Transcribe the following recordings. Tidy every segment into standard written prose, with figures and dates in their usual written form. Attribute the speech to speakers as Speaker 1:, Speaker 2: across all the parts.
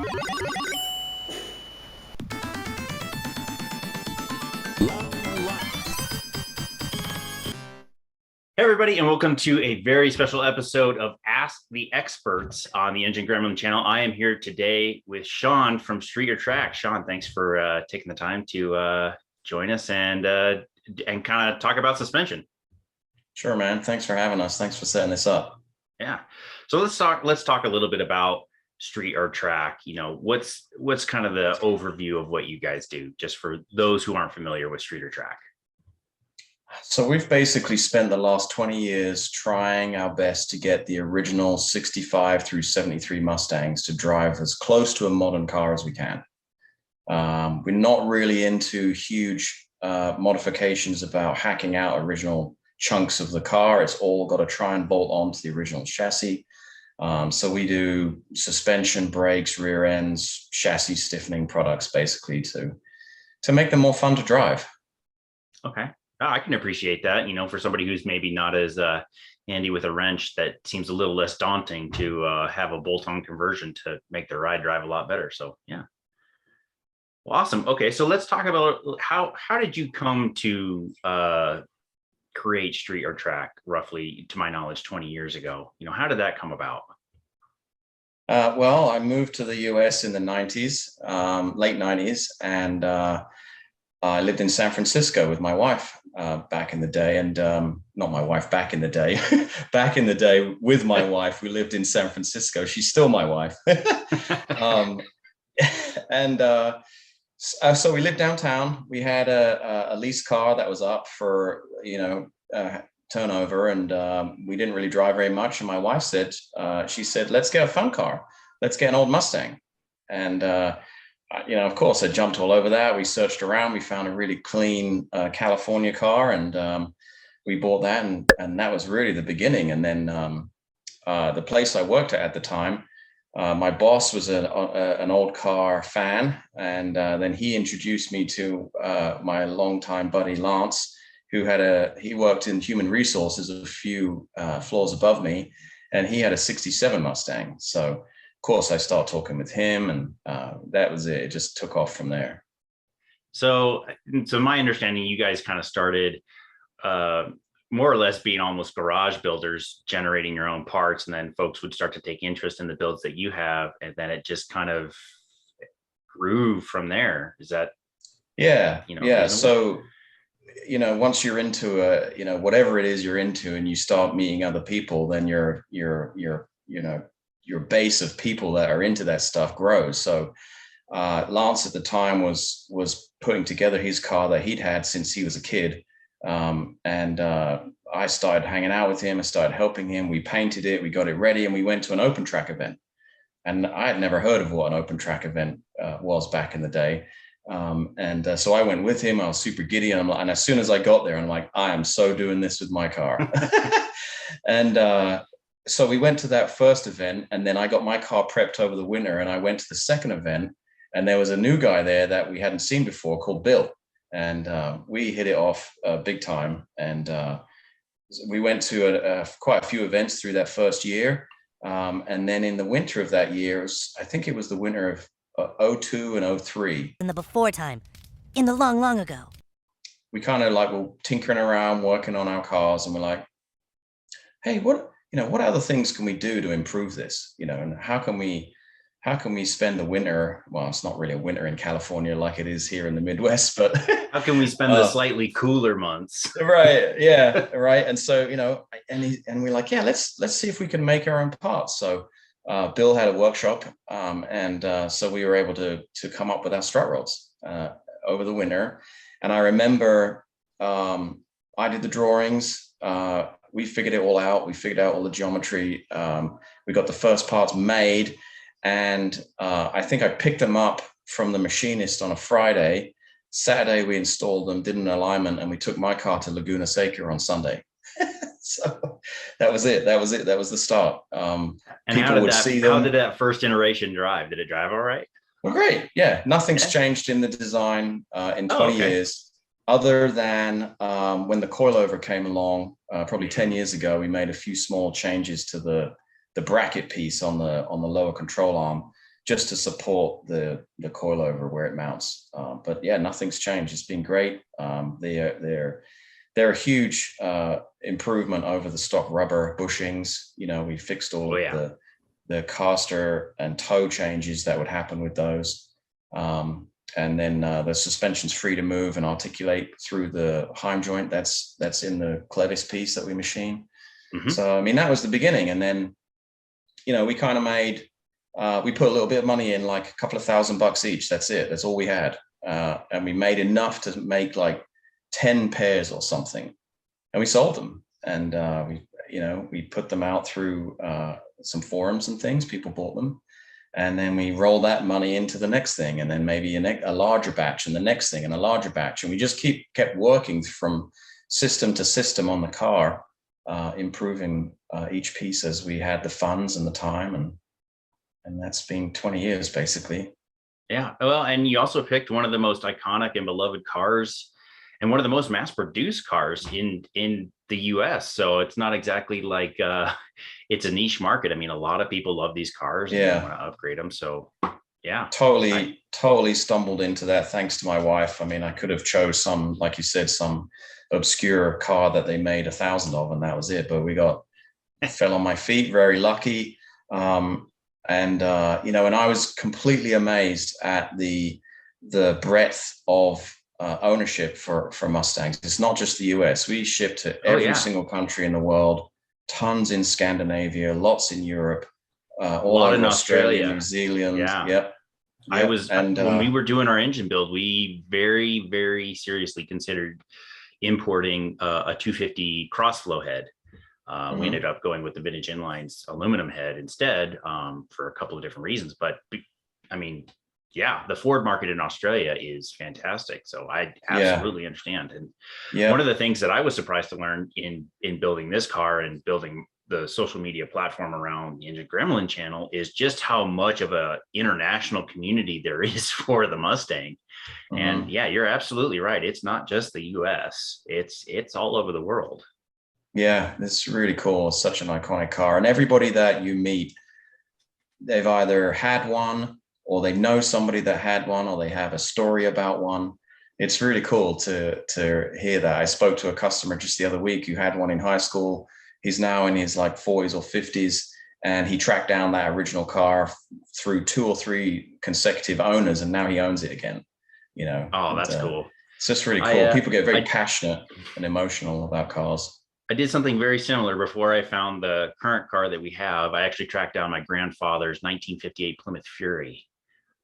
Speaker 1: Hey everybody, and welcome to a very special episode of Ask the Experts on the Engine Gremlin channel. I am here today with Shaun from Street or Track. Shaun, thanks for taking the time to join us and kind of talk about suspension.
Speaker 2: Sure, man. Thanks for having us. Thanks for setting this up.
Speaker 1: Yeah. So let's talk a little bit about Street or Track. You know, what's kind of the overview of what you guys do, just for those who aren't familiar with Street or Track.
Speaker 2: So we've basically spent the last 20 years trying our best to get the original 65 through 73 Mustangs to drive as close to a modern car as we can. We're not really into huge modifications about hacking out original chunks of the car. It's all got to try and bolt onto the original chassis. So we do suspension, brakes, rear ends, chassis stiffening products, basically to make them more fun to drive.
Speaker 1: Okay. I can appreciate that. You know, for somebody who's maybe not as handy with a wrench, that seems a little less daunting to have a bolt-on conversion to make the ride drive a lot better. So yeah. Well, awesome. Okay, so let's talk about how did you come to create Street or Track, roughly, to my knowledge, 20 years ago. You know, how did that come about?
Speaker 2: Well, I moved to the US in the 90s, late 90s, and I lived in San Francisco with my wife back in the day, and not my wife back in the day, back in the day with my wife. We lived in San Francisco. She's still my wife. So we lived downtown. We had a leased car that was up for, turnover, and we didn't really drive very much. And my wife said, she said, let's get a fun car. Let's get an old Mustang. And of course, I jumped all over that. We searched around. We found a really clean California car, and we bought that. And that was really the beginning. And then the place I worked at the time, my boss was an old car fan. And then he introduced me to my longtime buddy, Lance, he worked in human resources a few floors above me, and he had a 67 Mustang. So of course, I started talking with him, and that was it. It just took off from there.
Speaker 1: So my understanding, you guys kind of started more or less being almost garage builders, generating your own parts, and then folks would start to take interest in the builds that you have, and then it just kind of grew from there. Is that?
Speaker 2: Yeah. Yeah.
Speaker 1: Reasonable?
Speaker 2: So, once you're into whatever it is you're into, and you start meeting other people, then your base of people that are into that stuff grows. So Lance at the time was putting together his car that he'd had since he was a kid. And I started hanging out with him. I started helping him. We painted it, we got it ready, and we went to an open track event. And I had never heard of what an open track event was back in the day. So I went with him. I was super giddy. And as soon as I got there, I'm like, I am so doing this with my car. And so we went to that first event, and then I got my car prepped over the winter, and I went to the second event, and there was a new guy there that we hadn't seen before called Bill. And we hit it off big time. And we went to quite a few events through that first year. And then in the winter of that year, I think it was the winter of 02 and 03.
Speaker 3: In the before time, in the long, long ago.
Speaker 2: We kind of were tinkering around, working on our cars, and we're like, hey, what other things can we do to improve this? And how can we spend the winter? Well, it's not really a winter in California like it is here in the Midwest, but
Speaker 1: how can we spend the slightly cooler months?
Speaker 2: Right. Yeah. Right. And so, and we're like, yeah, let's see if we can make our own parts. So Bill had a workshop, and so we were able to come up with our strut rods over the winter. And I remember I did the drawings. We figured it all out. We figured out all the geometry. We got the first parts made, and I think I picked them up from the machinist on a Friday. Saturday, we installed them, did an alignment, and we took my car to Laguna Seca on Sunday. So that was it. That was the start.
Speaker 1: And how did that first iteration drive? Did it drive all right?
Speaker 2: Well, great. Yeah, nothing's changed in the design in 20 years. Other than when the coilover came along, probably 10 years ago, we made a few small changes to the bracket piece on the lower control arm just to support the coilover where it mounts. But yeah, nothing's changed. It's been great. They're a huge improvement over the stock rubber bushings. You know, we fixed all the caster and toe changes that would happen with those. And then the suspension's free to move and articulate through the Heim joint. That's in the clevis piece that we machine. Mm-hmm. So, I mean, that was the beginning. And then, you know, we kind of made, we put a little bit of money in, like a couple of $1,000 each. That's it. That's all we had. And we made enough to make like 10 pairs or something. And we sold them. And we put them out through some forums and things. People bought them. And then we roll that money into the next thing, and then maybe a larger batch, and the next thing, and a larger batch. And we just kept working from system to system on the car, improving each piece as we had the funds and the time. And that's been 20 years, basically.
Speaker 1: Yeah. Well, and you also picked one of the most iconic and beloved cars, and one of the most mass-produced cars in the US. So it's not exactly like it's a niche market. I mean, a lot of people love these cars and they want to upgrade them. So yeah. Totally stumbled into that thanks to my wife. I mean, I could have chose some, like you said, some obscure car that they made 1,000 of, and that was it. But we fell on my feet, very lucky. And I was completely amazed at the breadth of ownership for Mustangs. It's not just the US. We ship to every single country in the world, tons in Scandinavia, lots in Europe, all over in
Speaker 2: Australia, New Zealand. Yep.
Speaker 1: When we were doing our engine build, we very, very seriously considered importing a 250 crossflow head. We ended up going with the vintage inlines aluminum head instead, for a couple of different reasons. But I mean, yeah, the Ford market in Australia is fantastic. So I absolutely understand. And one of the things that I was surprised to learn in building this car and building the social media platform around the Engine Gremlin channel is just how much of a international community there is for the Mustang. And yeah, you're absolutely right. It's not just the US. It's all over the world.
Speaker 2: Yeah, it's really cool. It's such an iconic car. And everybody that you meet, they've either had one, or they know somebody that had one, or they have a story about one. It's really cool to hear that. I spoke to a customer just the other week who had one in high school. He's now in his like 40s or 50s, and he tracked down that original car through 2 or 3 consecutive owners, and now he owns it again. You know.
Speaker 1: Oh, that's cool.
Speaker 2: It's just really cool. People get very passionate and emotional about cars.
Speaker 1: I did something very similar before I found the current car that we have. I actually tracked down my grandfather's 1958 Plymouth Fury.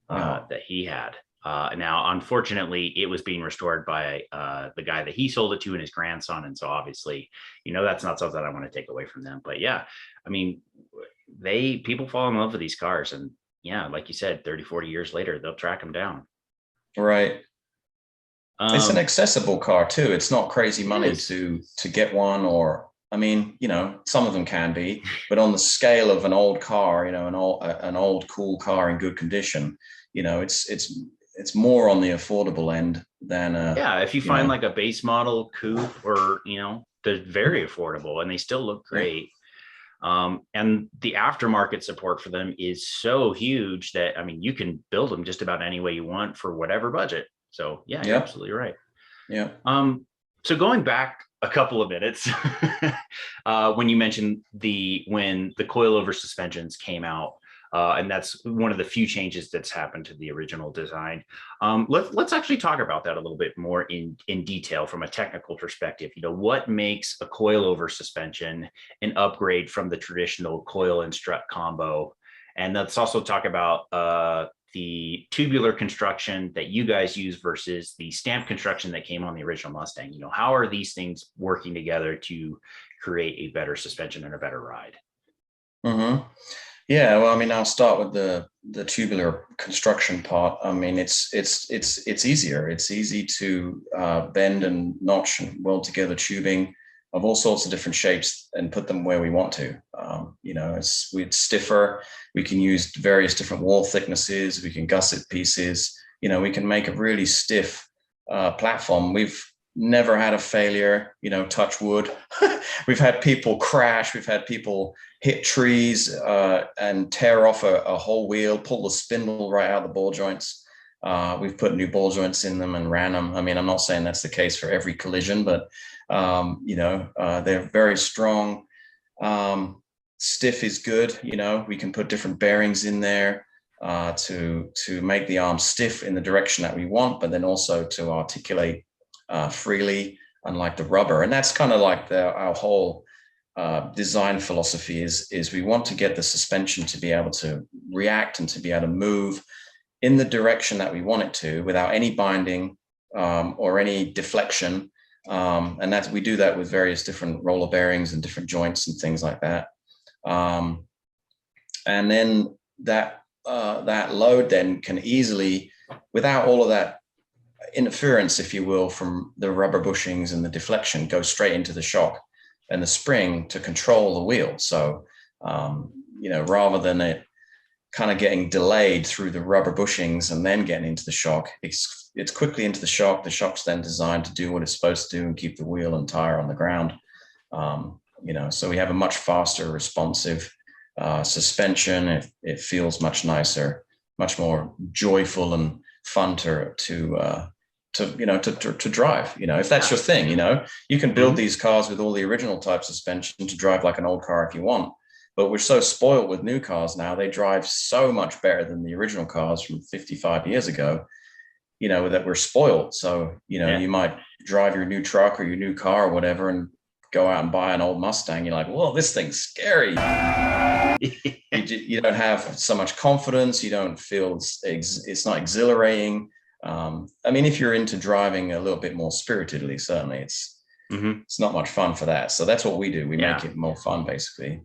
Speaker 1: That he had. Now, unfortunately, it was being restored by the guy that he sold it to and his grandson. And so obviously, that's not something I want to take away from them. But yeah, I mean, people fall in love with these cars. And yeah, like you said, 30, 40 years later, they'll track them down.
Speaker 2: Right. It's an accessible car too. It's not crazy money to get one, or I mean, some of them can be, but on the scale of an old car, an old cool car in good condition, it's more on the affordable end than
Speaker 1: if you find like a base model coupe, or they're very affordable and they still look great. And the aftermarket support for them is so huge that, I mean, you can build them just about any way you want for whatever budget. So yeah, you're absolutely right.
Speaker 2: Yeah.
Speaker 1: So going back a couple of minutes, when you mentioned when the coilover suspensions came out, and that's one of the few changes that's happened to the original design. Let's actually talk about that a little bit more in detail from a technical perspective. What makes a coilover suspension an upgrade from the traditional coil and strut combo? And let's also talk about the tubular construction that you guys use versus the stamp construction that came on the original Mustang. How are these things working together to create a better suspension and a better ride?
Speaker 2: Yeah, well, I mean, I'll start with the tubular construction part. I mean, it's easier. It's easy to bend and notch and weld together tubing of all sorts of different shapes and put them where we want to. It's stiffer. We can use various different wall thicknesses. We can gusset pieces. We can make a really stiff platform. never had a failure, you know, touch wood. We've had people crash. We've had people hit trees and tear off a whole wheel, pull the spindle right out of the ball joints. We've put new ball joints in them and ran them. I mean, I'm not saying that's the case for every collision, but, you know, they're very strong. Stiff is good. You know, we can put different bearings in there to make the arm stiff in the direction that we want, but then also to articulate freely, unlike the rubber. And that's kind of like our whole design philosophy is we want to get the suspension to be able to react and to be able to move in the direction that we want it to without any binding or any deflection. And that's, we do that with various different roller bearings and different joints and things like that. And then that load then can easily, without all of that interference, if you will, from the rubber bushings and the deflection, go straight into the shock and the spring to control the wheel. So, you know, rather than it kind of getting delayed through the rubber bushings and then getting into the shock, it's quickly into the shock. The shock's then designed to do what it's supposed to do and keep the wheel and tire on the ground. You know, so we have a much faster, responsive suspension. It feels much nicer, much more joyful and fun to drive. You know, if that's your thing, you know, you can build these cars with all the original type suspension to drive like an old car if you want. But we're so spoiled with new cars now; they drive so much better than the original cars from 55 years ago. You know, that we're spoiled. So, you know, you might drive your new truck or your new car or whatever and go out and buy an old Mustang. You're like, whoa, this thing's scary. You don't have so much confidence. You don't feel it's not exhilarating. I mean, if you're into driving a little bit more spiritedly, certainly it's not much fun for that. So that's what we do. We make it more fun, basically.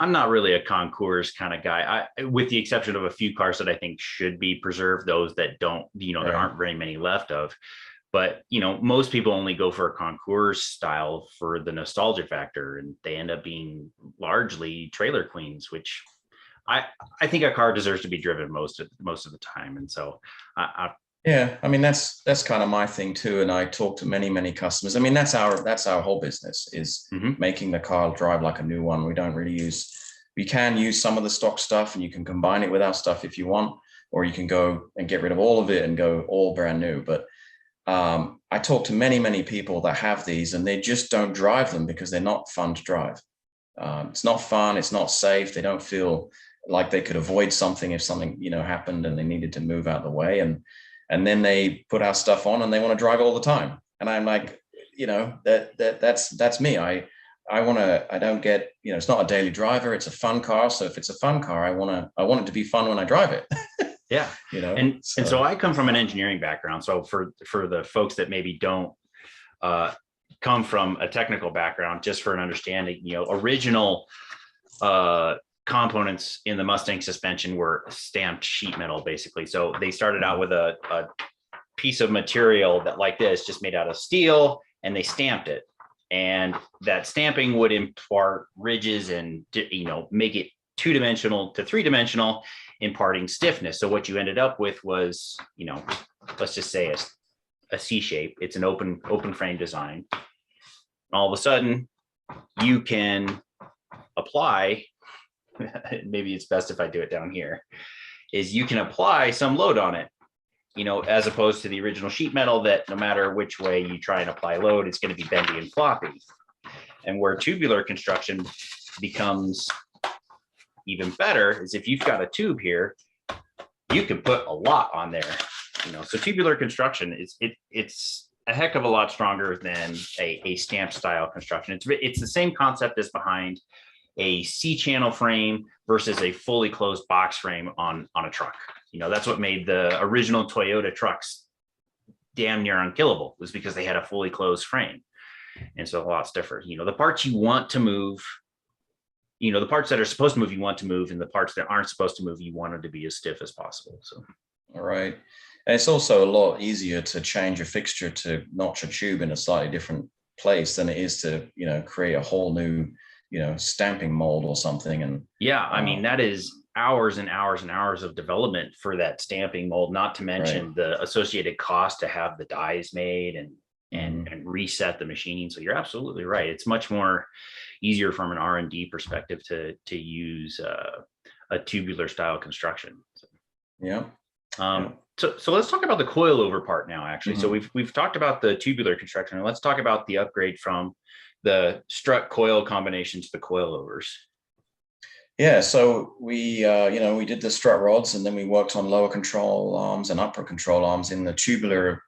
Speaker 1: I'm not really a concours kind of guy, with the exception of a few cars that I think should be preserved, those that don't, you know, there aren't very many left of. But, you know, most people only go for a concours style for the nostalgia factor, and they end up being largely trailer queens, which I think a car deserves to be driven most of the time. And so
Speaker 2: yeah, I mean, that's kind of my thing too. And I talk to many customers. I mean, that's our whole business is making the car drive like a new one. We don't really we can use some of the stock stuff, and you can combine it with our stuff if you want, or you can go and get rid of all of it and go all brand new. But I talk to many people that have these, and they just don't drive them because they're not fun to drive. It's not fun. It's not safe. They don't feel like they could avoid something if something, you know, happened and they needed to move out of the way. And then they put our stuff on and they want to drive all the time. And I'm like, you know, that's me. I don't get, you know, it's not a daily driver. It's a fun car. So if it's a fun car, I want it to be fun when I drive it.
Speaker 1: Yeah.
Speaker 2: You know,
Speaker 1: and so I come from an engineering background. So for the folks that maybe don't come from a technical background, just for an understanding, you know, original components in the Mustang suspension were stamped sheet metal, basically. So they started out with a piece of material that, like this, just made out of steel, and they stamped it. And that stamping would impart ridges and, you know, make it 2-dimensional to 3-dimensional, imparting stiffness. So what you ended up with was, you know, let's just say a C shape. It's an open frame design. All of a sudden, you can apply, maybe it's best if I do it down here, is you can apply some load on it, you know, as opposed to the original sheet metal that no matter which way you try and apply load, it's going to be bendy and floppy. And where tubular construction becomes even better is if you've got a tube here, you can put a lot on there, you know. So tubular construction it's a heck of a lot stronger than a stamp style construction. It's the same concept as behind a C-channel frame versus a fully closed box frame on a truck. You know, that's what made the original Toyota trucks damn near unkillable, was because they had a fully closed frame. And so a lot stiffer. You know, the parts you want to move, you know, the parts that are supposed to move, you want to move, and the parts that aren't supposed to move, you want them to be as stiff as possible. So,
Speaker 2: all right. And it's also a lot easier to change a fixture to notch a tube in a slightly different place than it is to, you know, create a whole new, you know, stamping mold or something. And
Speaker 1: yeah, I mean, that is hours and hours and hours of development for that stamping mold, not to mention the associated cost to have the dies made. And and reset the machining. So you're absolutely right. It's much more easier from an R&D perspective to use a tubular style construction. So,
Speaker 2: Yeah.
Speaker 1: So let's talk about the coilover part now, actually. So we've talked about the tubular construction, and let's talk about the upgrade from the strut coil combination to the coilovers.
Speaker 2: Yeah, so we did the strut rods, and then we worked on lower control arms and upper control arms in the tubular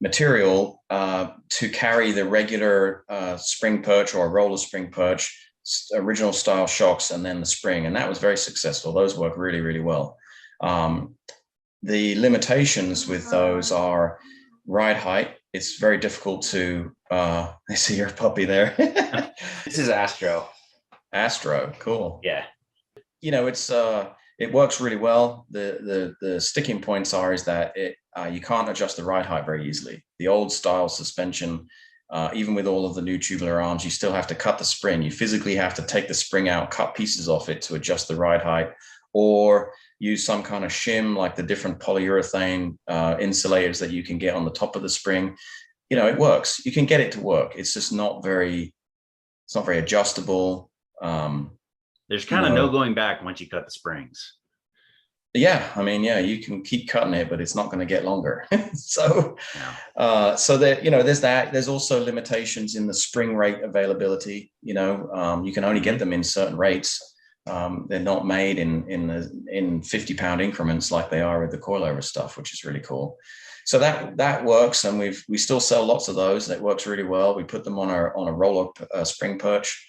Speaker 2: material to carry the regular spring perch or roller spring perch, original style shocks, and then the spring. And that was very successful. Those work really, really well. The limitations with those are ride height. It's very difficult to, I see your puppy there.
Speaker 1: This is Astro.
Speaker 2: Astro, cool.
Speaker 1: Yeah.
Speaker 2: You know, it works really well. The sticking points is that you can't adjust the ride height very easily. The old style suspension, even with all of the new tubular arms, you still have to cut the spring. You physically have to take the spring out, cut pieces off it to adjust the ride height, or use some kind of shim like the different polyurethane insulators that you can get on the top of the spring. You know, it works. You can get it to work. It's just not very adjustable.
Speaker 1: There's kind of no going back once you cut the springs.
Speaker 2: Yeah, I mean, yeah, you can keep cutting it, but it's not going to get longer. So there's that. There's also limitations in the spring rate availability. You know, you can only get them in certain rates. They're not made in 50-pound increments like they are with the coilover stuff, which is really cool. So that works, and we still sell lots of those. That works really well. We put them on a roller spring perch.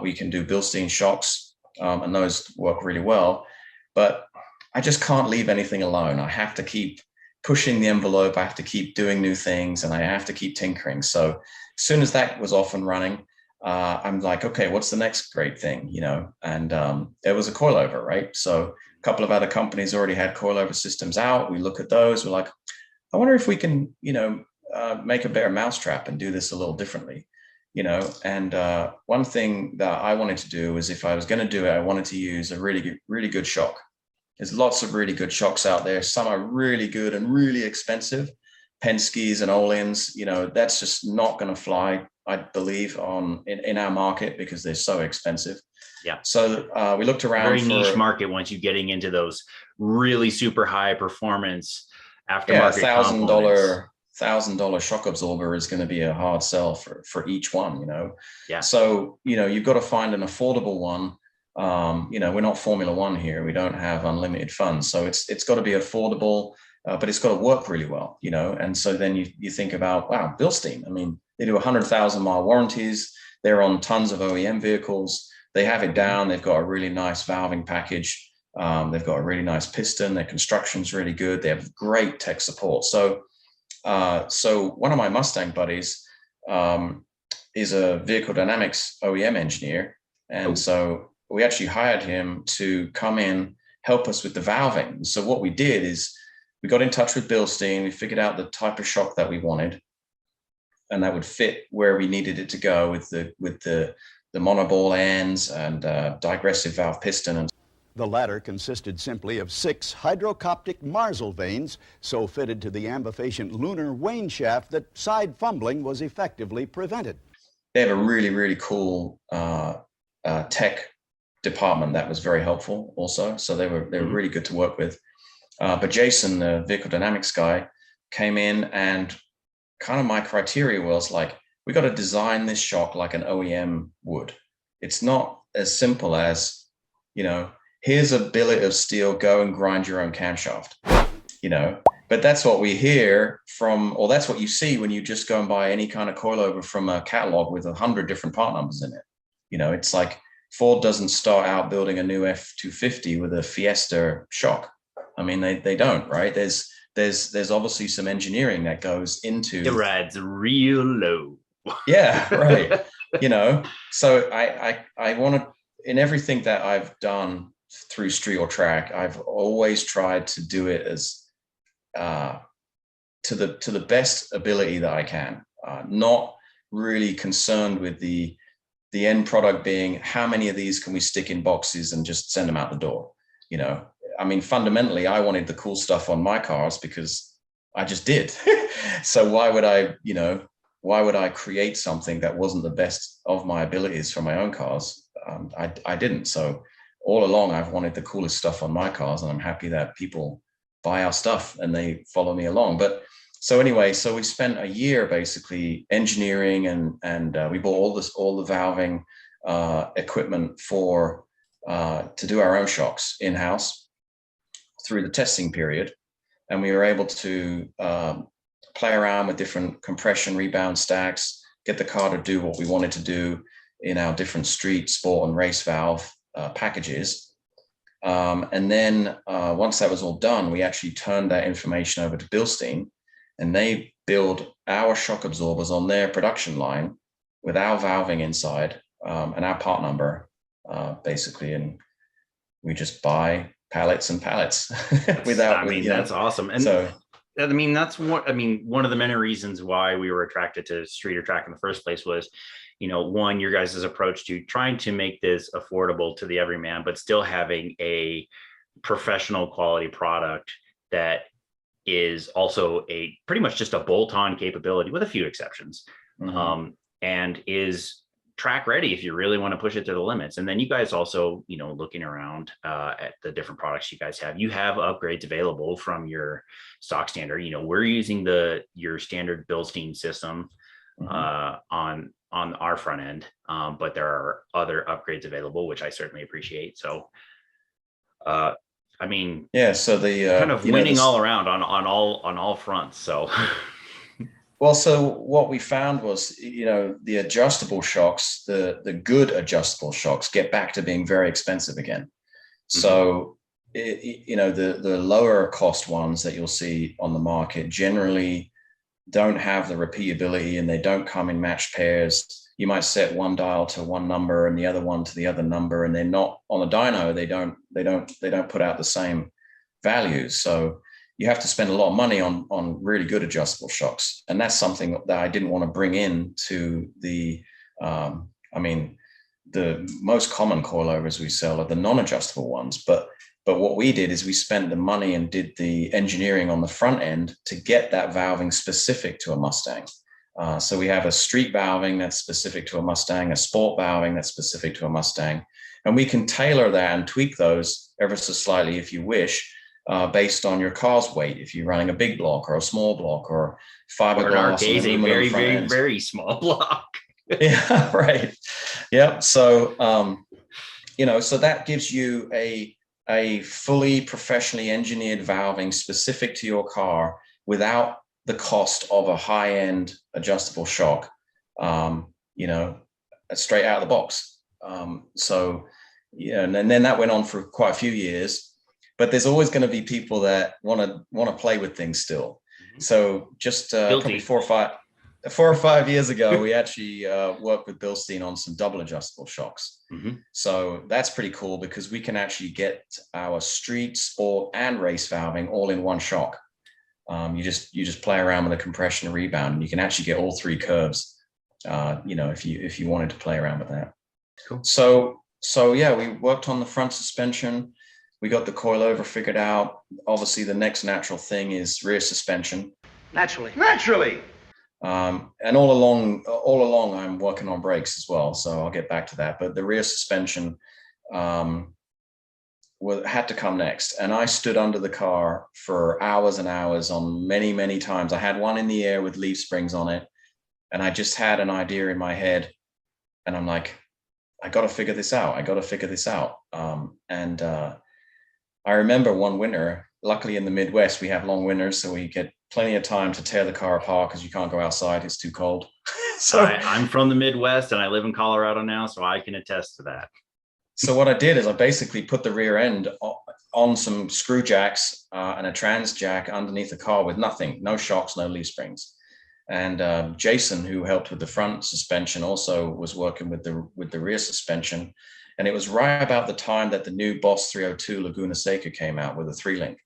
Speaker 2: We can do Bilstein shocks, and those work really well. But I just can't leave anything alone. I have to keep pushing the envelope. I have to keep doing new things, and I have to keep tinkering. So as soon as that was off and running, I'm like, okay, what's the next great thing, you know? And there was a coilover, right? So a couple of other companies already had coilover systems out. We look at those. We're like, I wonder if we can, you know, make a better mousetrap and do this a little differently, you know? And one thing that I wanted to do was, if I was going to do it, I wanted to use a really good shock. There's lots of really good shocks out there. Some are really good and really expensive. Penske's and Olin's, you know, that's just not going to fly, I believe, in our market because they're so expensive.
Speaker 1: Yeah.
Speaker 2: So we looked around.
Speaker 1: Very niche market once you getting into those really super high performance aftermarket.
Speaker 2: Yeah, $1,000 shock absorber is going to be a hard sell for each one, you know.
Speaker 1: Yeah.
Speaker 2: So, you know, you've got to find an affordable one. You know, we're not Formula One here. We don't have unlimited funds. So it's got to be affordable, but it's got to work really well, you know. And so then you think about, wow, Bilstein. I mean, they do 100,000-mile warranties. They're on tons of OEM vehicles. They have it down. They've got a really nice valving package. They've got a really nice piston. Their construction's really good. They have great tech support. So one of my Mustang buddies is a vehicle dynamics OEM engineer. And so we actually hired him to come in, help us with the valving. So what we did is we got in touch with Bilstein. We figured out the type of shock that we wanted, and that would fit where we needed it to go with the monoball ends and digressive valve piston. And
Speaker 4: the latter consisted simply of 6 hydrocoptic Marsal vanes, so fitted to the ambifacient lunar wane shaft that side fumbling was effectively prevented.
Speaker 2: They have a really, really cool tech department that was very helpful also. So they were really good to work with. But Jason, the vehicle dynamics guy, came in, and kind of my criteria was like, we got to design this shock like an OEM would. It's not as simple as, you know, here's a billet of steel, go and grind your own camshaft, you know. But that's what we hear from, or that's what you see when you just go and buy any kind of coilover from a catalog with 100 different part numbers in it. You know, it's like Ford doesn't start out building a new F-250 with a Fiesta shock. I mean, they don't, right? There's obviously some engineering that goes into
Speaker 1: it. Rides real low.
Speaker 2: Yeah, right. You know, so I want to, in everything that I've done through Street or Track, I've always tried to do it as to the best ability that I can. Not really concerned with the end product being how many of these can we stick in boxes and just send them out the door. You know, I mean, fundamentally, I wanted the cool stuff on my cars because I just did. So why would I create something that wasn't the best of my abilities for my own cars? I didn't. So all along, I've wanted the coolest stuff on my cars, and I'm happy that people buy our stuff and they follow me along. But so anyway, so we spent a year basically engineering, and we bought all the valving equipment to do our own shocks in-house through the testing period. And we were able to play around with different compression rebound stacks, get the car to do what we wanted to do in our different street, sport, and race valve packages. And then once that was all done, we actually turned that information over to Bilstein, and they build our shock absorbers on their production line with our valving inside and our part number, basically. And we just buy pallets and pallets
Speaker 1: that's awesome. And
Speaker 2: so,
Speaker 1: that's one of the many reasons why we were attracted to Street or Track in the first place was, one, your guys' approach to trying to make this affordable to the everyman, but still having a professional quality product that is also a pretty much just a bolt-on capability with a few exceptions, and is track ready if you really want to push it to the limits. And then you guys also, looking around at the different products you guys have, you have upgrades available from your stock standard. We're using your standard Bilstein system on our front end, but there are other upgrades available, which I certainly appreciate. So
Speaker 2: so the
Speaker 1: kind of winning all around on all fronts. So
Speaker 2: well, so what we found was, the adjustable shocks, the good adjustable shocks get back to being very expensive again. So, the lower cost ones that you'll see on the market generally don't have the repeatability, and they don't come in matched pairs. You might set one dial to one number and the other one to the other number, and they're not on the dyno. They don't put out the same values. So you have to spend a lot of money on really good adjustable shocks. And that's something that I didn't want to bring in to the most common coilovers we sell are the non-adjustable ones. But what we did is we spent the money and did the engineering on the front end to get that valving specific to a Mustang. So we have a street valving that's specific to a Mustang, a sport valving that's specific to a Mustang. And we can tailor that and tweak those ever so slightly if you wish, based on your car's weight. If you're running a big block or a small block or fiberglass,
Speaker 1: or a very, very, very small block.
Speaker 2: Yeah, right. Yeah. So, so that gives you a fully professionally engineered valving specific to your car without the cost of a high-end adjustable shock, straight out of the box. And then that went on for quite a few years. But there's always going to be people that want to play with things still. So just probably 4 or 5 years ago, we actually worked with Bilstein on some double adjustable shocks. So that's pretty cool because we can actually get our street, sport, and race valving all in one shock. You just play around with the compression and rebound, and you can actually get all three curves. If you wanted to play around with that.
Speaker 1: Cool.
Speaker 2: So yeah, we worked on the front suspension. We got the coilover figured out. Obviously, the next natural thing is rear suspension.
Speaker 5: Naturally.
Speaker 2: And all along, I'm working on brakes as well. So I'll get back to that. But the rear suspension had to come next. And I stood under the car for hours and hours on many, many times. I had one in the air with leaf springs on it. And I just had an idea in my head. And I'm like, I got to figure this out. I remember one winter, luckily in the Midwest, we have long winters, so we get plenty of time to tear the car apart because you can't go outside. It's too cold.
Speaker 1: So I'm from the Midwest and I live in Colorado now, so I can attest to that.
Speaker 2: So what I did is I basically put the rear end on some screw jacks and a trans jack underneath the car with nothing, no shocks, no leaf springs. And Jason, who helped with the front suspension, also was working with the rear suspension. And it was right about the time that the new Boss 302 Laguna Seca came out with a 3-link.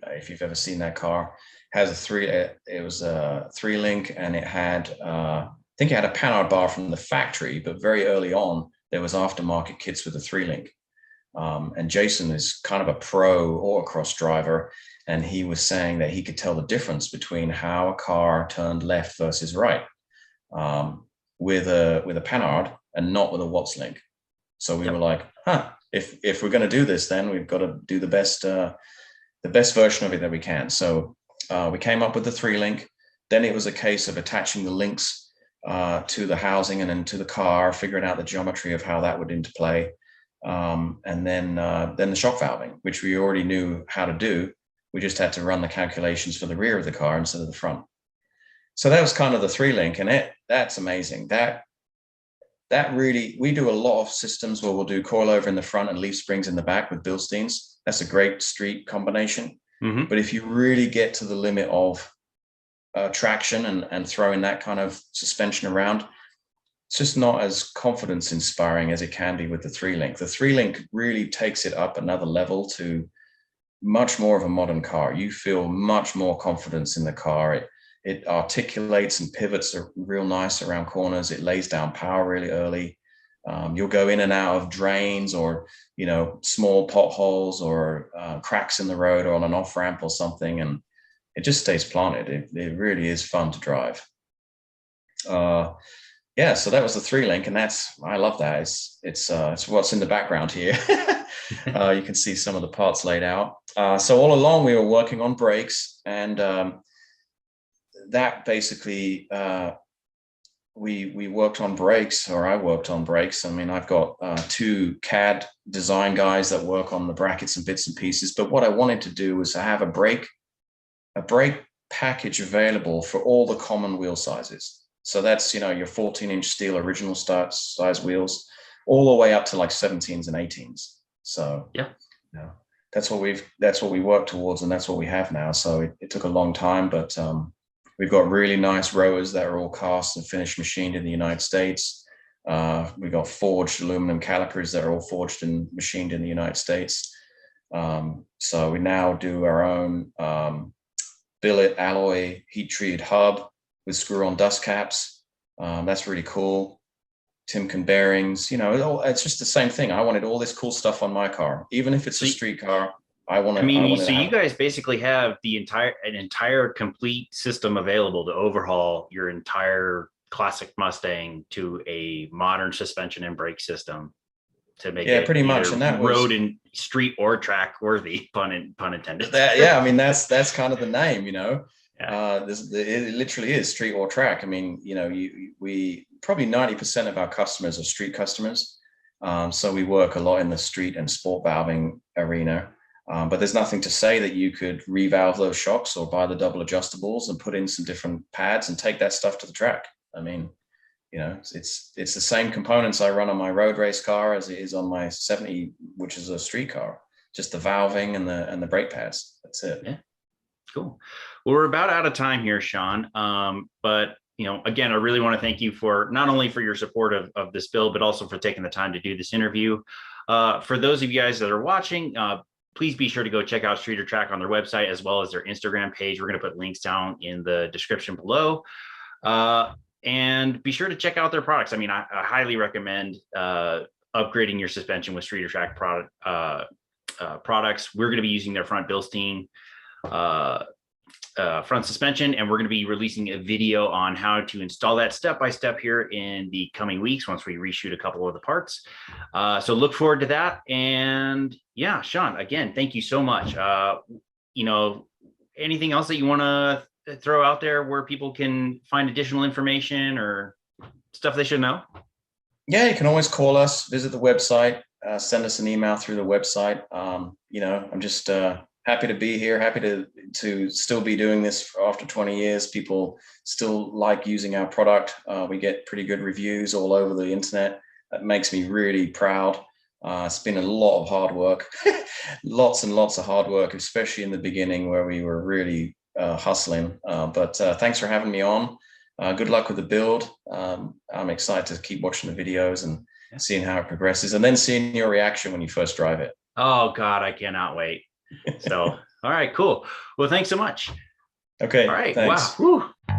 Speaker 2: If you've ever seen that car, it was a 3-link, and it had, I think it had a panhard bar from the factory, but very early on, there was aftermarket kits with a 3-link. And Jason is kind of a pro autocross driver, and he was saying that he could tell the difference between how a car turned left versus right with a Panhard and not with a Watts-Link. So we were like, if we're going to do this, then we've got to do the best version of it that we can. So we came up with the 3-link. Then it was a case of attaching the links to the housing and then to the car, figuring out the geometry of how that would interplay. And then the shock valving, which we already knew how to do. We just had to run the calculations for the rear of the car instead of the front. So that was kind of the 3-link, and that's amazing. That really, we do a lot of systems where we'll do coilover in the front and leaf springs in the back with Bilsteins. That's a great street combination. Mm-hmm. But if you really get to the limit of traction and throwing that kind of suspension around, it's just not as confidence inspiring as it can be with the 3-link. The 3-link really takes it up another level to much more of a modern car. You feel much more confidence in the car. It articulates and pivots are real nice around corners. It lays down power really early. You'll go in and out of drains or, small potholes or cracks in the road or on an off ramp or something, and it just stays planted. It really is fun to drive. So that was the 3-link, and I love that. It's what's in the background here. You can see some of the parts laid out. So all along we were working on brakes, and that basically we worked on brakes, or I worked on brakes. I mean, I've got 2 CAD design guys that work on the brackets and bits and pieces. But what I wanted to do was to have a brake package available for all the common wheel sizes. So that's, your 14-inch steel original size wheels, all the way up to like 17s and 18s. So that's what we worked towards, and that's what we have now. So it took a long time, but we've got really nice rowers that are all cast and finished machined in the United States. We've got forged aluminum calipers that are all forged and machined in the United States. So we now do our own billet alloy heat treated hub with screw-on dust caps. That's really cool. Timken bearings, it's just the same thing. I wanted all this cool stuff on my car, even if it's a street car.
Speaker 1: You guys basically have an entire complete system available to overhaul your entire classic Mustang to a modern suspension and brake system to make it
Speaker 2: pretty much, and that
Speaker 1: road and street or track worthy, pun intended.
Speaker 2: That's kind of the name, it literally is street or track. I mean, we probably 90% of our customers are street customers. So we work a lot in the street and sport valving arena. But there's nothing to say that you could revalve those shocks or buy the double adjustables and put in some different pads and take that stuff to the track. I mean, it's the same components I run on my road race car as it is on my 70, which is a street car. Just the valving and the brake pads. That's it.
Speaker 1: Yeah. Cool. Well, we're about out of time here, Shaun. But again, I really want to thank you for not only for your support of this build, but also for taking the time to do this interview. For those of you guys that are watching, please be sure to go check out Street or Track on their website, as well as their Instagram page. We're going to put links down in the description below. And be sure to check out their products. I mean, I highly recommend upgrading your suspension with Street or Track products. We're going to be using their front Bilstein front suspension, and we're going to be releasing a video on how to install that step-by-step here in the coming weeks once we reshoot a couple of the parts. So look forward to that. And yeah, Shaun, again, thank you so much. Anything else that you want to throw out there where people can find additional information or stuff they should know?
Speaker 2: Yeah, you can always call us, visit the website, send us an email through the website. I'm just happy to be here, happy to still be doing this after 20 years. People still like using our product. We get pretty good reviews all over the internet. That makes me really proud. It's been a lot of hard work, lots and lots of hard work, especially in the beginning where we were really hustling. But thanks for having me on. Good luck with the build. I'm excited to keep watching the videos and seeing how it progresses, and then seeing your reaction when you first drive it.
Speaker 1: Oh God, I cannot wait. So, all right, cool. Well, thanks so much.
Speaker 2: Okay.
Speaker 1: All right.
Speaker 2: Thanks.
Speaker 1: Wow. Whew.